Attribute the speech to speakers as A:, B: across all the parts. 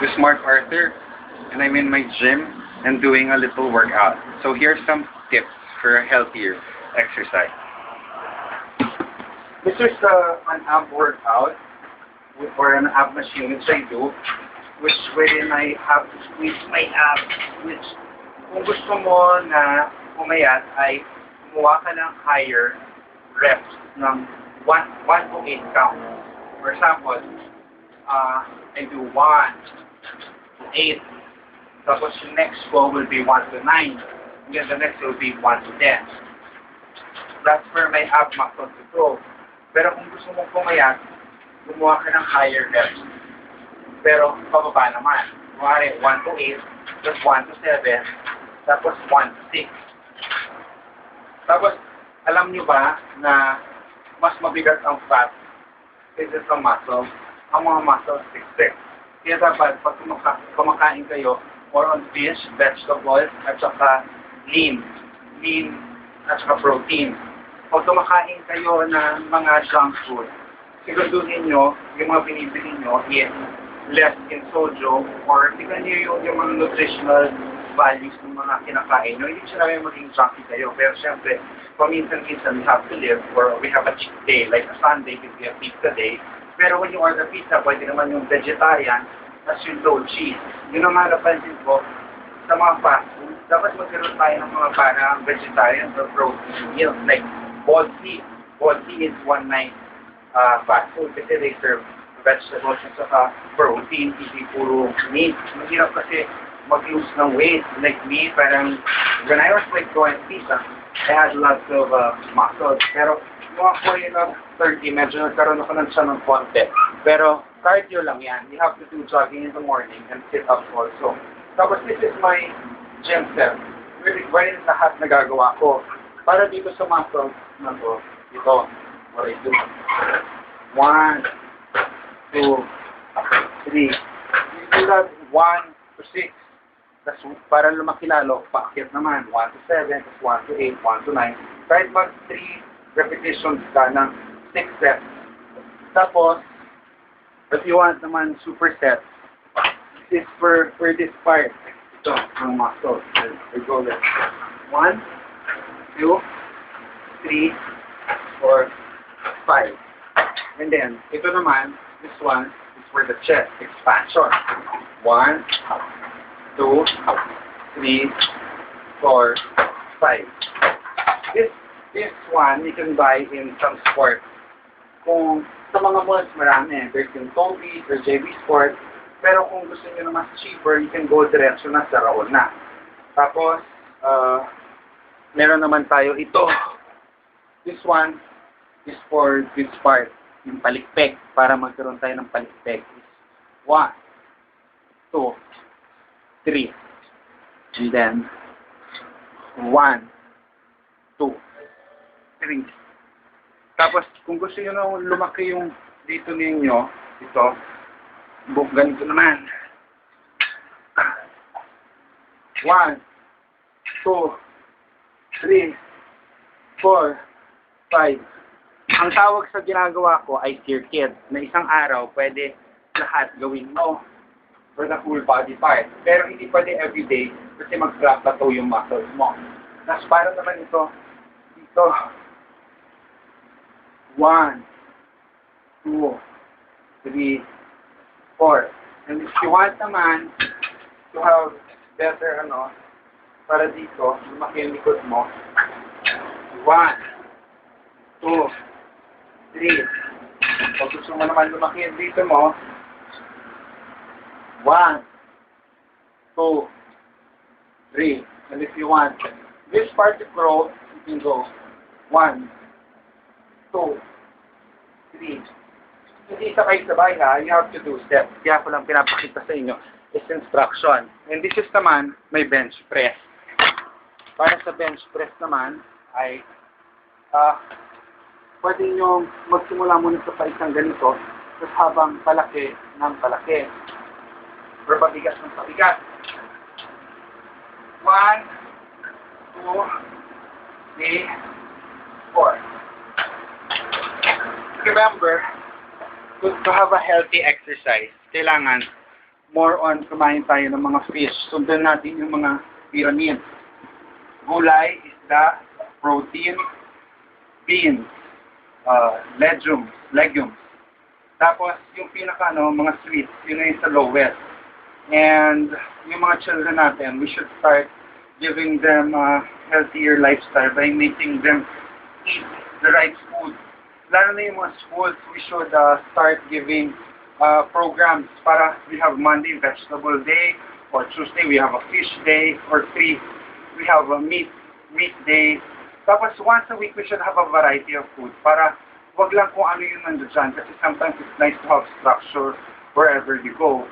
A: with Smart Arthur, and I'm in my gym and doing a little workout. So here's some tips for a healthier exercise. This is an ab workout or an ab machine which I do, wherein I have to squeeze my abs, which kung gusto mo na umayat ay kumuha ka ng higher reps ng 1 to 8 count. For example, I do 1 to 8. Tapos yung next go will be 1 to 9. And then the next will be 1 to 10. That's where my ab muscles to grow. Pero kung gusto mong pumayat, gumawa ka ng higher reps. Pero pababa naman. Kumari, 1 to 8, plus 1 to 7, tapos 1 to 6. Tapos, alam nyo ba na mas mabigat ang fat kaysa sa muscle? Ang mga muscles, 6. Kaya dapat, pag kumakain kayo, more on fish, vegetables, at saka lean at saka protein. Pag kumakain kayo ng mga junk food, siguraduhin nyo, yung mga binibili nyo is less in sodium, or tignan nyo yung mga nutritional values ng mga kinakain nyo. Hindi siya namin maging junkie kayo. Pero syempre, paminsan-minsan we have to live, or we have a cheat day, like a Sunday, if we have pizza day. Pero when you order pizza, pwede naman yung vegetarian, as yung low cheese. Yun ang mga napansin ko sa mga fast food. Dapat magkaroon tayo ng mga parang vegetarian or protein meals, like Bodhi. Bodhi is one night fast food kasi they serve vegetables at saka protein, hindi puro meat. Mahirap kasi mag-lose ng weight. Like me, parang when I was like going pizza, I had lots of muscles. Pero mga 40 na 30, medyo nagkaroon ako ng siya ng konti. Pero cardio lang yan. You have to do jogging in the morning and sit-ups also. Tapos this is my gym set. Wherein lahat nagagawa ko. Para dito sa muscles na to, ito, what I do. 1, 2, 3. You do that 1 to 6. Tapos para lumaki lalo, paakyat naman. 1 to 7, tapos 1 to 8, 1 to 9. Kahit mag 3 repetitions ka ng 6 sets. Tapos, if you want naman superset, this is for this part. Ito, ang muscles. I go there. 1, 2, 3, 4, 5. And then, ito naman, this one is for the chest expansion. 1, 2, 3, 4, 5. This one, you can buy in some sport. Kung sa mga malls, marami. There's yung Toby or JB Sport. Pero kung gusto nyo na mas cheaper, you can go diretso na sa Raon na. Tapos, meron naman tayo ito. This one is for this part, yung palikpik. Para magkaroon tayo ng palikpik. 1, 2, 3. And then, 1, 2, 3. Tapos, kung gusto nyo na lumaki yung dito ninyo, ito, ganito naman. 1, 2, 3, 4, 5. Ang tawag sa ginagawa ko ay circuit. Na isang araw, pwede lahat gawin mo for the full body part. Pero hindi pwede everyday kasi mag-plateau yung muscles mo. Tapos para naman ito, dito, 1, 2, 3, 4. And if you want naman to have better, para dito, lumaki yung likod mo, 1, 2, 3. Pag gusto mo naman lumaki yung dito mo, 1, 2, 3. And if you want this part to grow, you can go 1, 2, 3. Hindi sabay-sabay ha. You have to do steps. Kaya ko lang pinapakita sa inyo is instruction. And this is naman may bench press. Para sa bench press naman ay pwede nyo magsimula muna sa paisang ganito tapos habang palaki ng palaki. Or pabigat ng pabigat. 1, 2, 3, 4. Remember, to have a healthy exercise, kailangan more on kumain tayo ng mga fish. Sundan natin yung mga pyramid. Gulay, isda, protein, beans, legumes. Tapos, yung pinaka, mga sweets, yun na yung sa lowest. And, yung mga children natin, we should start giving them a healthier lifestyle by making them eat the right food. Lalo na yung mga schools, we should start giving programs para we have Monday vegetable day, or Tuesday we have a fish day, or we have a meat day. Tapos once a week we should have a variety of food para wag lang kung ano yung nandiyan kasi sometimes it's nice to have structure wherever you go.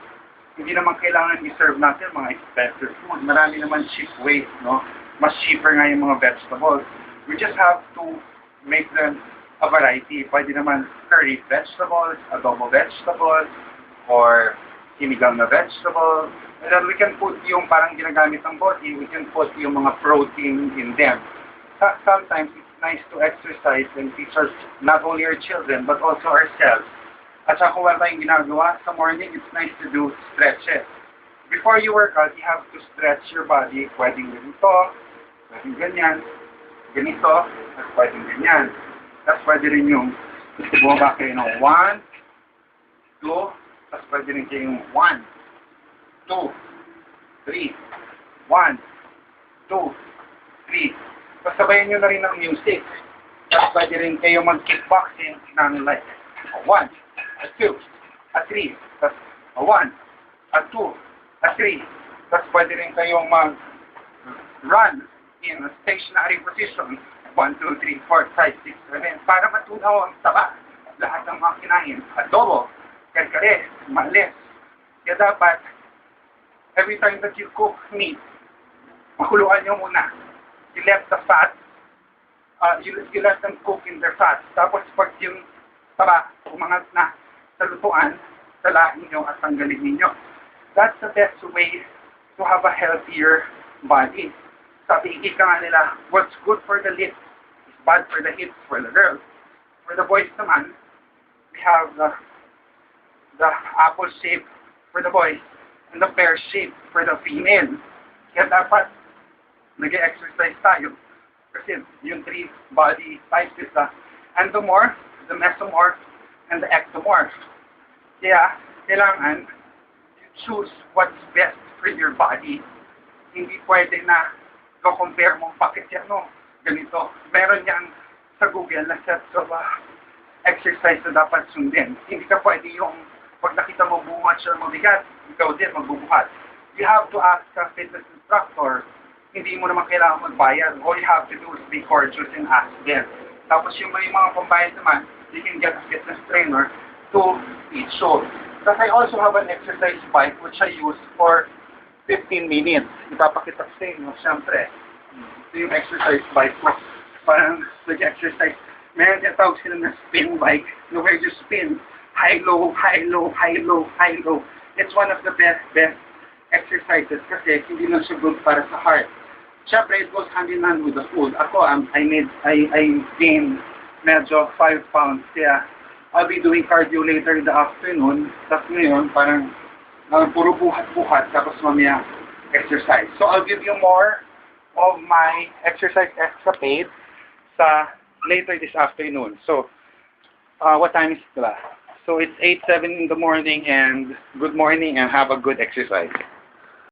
A: Hindi naman kailangan i-serve natin mga expensive food. Marami naman cheap ways, no? Mas cheaper nga yung mga vegetables. We just have to make them a variety. Pwede naman curry vegetables, adobo vegetables, or sinigang na vegetables. And then we can put yung parang ginagamit ng body, we can put yung mga protein in them. Sometimes it's nice to exercise and teach us, not only our children, but also ourselves. At saka kung wala tayong ginagawa sa morning, it's nice to do stretches. Before you work out, you have to stretch your body. Pwedeng ganito, pwedeng ganyan, ganito, at pwedeng ganyan. Tapos pwede rin yung bumaba kayo ng 1, 2, tapos pwede rin kayo yung 1, 2, 3, 1, 2, 3. Tapos sabayan nyo na rin ng music. Tapos pwede rin kayo mag-kickboxing ng like 1, 2, 3, tapos 1, 2, 3. Tapos pwede rin kayong mag-run in a stationary position 1, 2, 3, 4, 5, 6, 7 para matunaw ang taba. Lahat ng mga kinain. Adobo, kare-kare, maalis. Kaya dapat, every time that you cook meat, makuluan nyo muna. You let the fat, you let them cook in their fat. Tapos pag yung taba, umangat na sa lutuan, salain nyo at tanggalin ninyo. That's the best way to have a healthier body. Sabi, ika nga nila, what's good for the lips is bad for the hips for the girls. For the boys naman, we have the apple shape for the boys and the pear shape for the female. Kaya dapat nag-exercise tayo. Kasi yung 3 body types is the endomorph, the mesomorph, and the ectomorph. Kaya, kailangan you choose what's best for your body. Hindi pwede na compare mo, bakit yan, no? Ganito. Meron yan sa Google na sets of exercise na dapat sundin. Hindi ka pwede yung pag nakita mo buhat siya mabigat, ikaw din magbubuhat. You have to ask a fitness instructor. Hindi mo naman kailangan magbayad. All you have to do is be courteous and ask them. Tapos yung may mga pambayad naman, you can get a fitness trainer to teach you. Because I also have an exercise bike which I use for 15 minutes. Ipapakita ko sa inyo, siyempre. Ito yung exercise bike ko. Parang nag-exercise. Meron yung tawag sila na spin bike, where you spin high, low, high, low, high, low, high, low. It's one of the best exercises kasi hindi lang siya good para sa heart. Siyempre, it goes hand in hand with the food. Ako, I gained medyo 5 pounds. Kaya, I'll be doing cardio later in the afternoon. Tapos ngayon, parang puro buhat-buhat. Tapos mamaya, exercise. So, I'll give you more of my exercise escapade sa later this afternoon. So, what time is it? So, it's 8:07 in the morning and good morning and have a good exercise.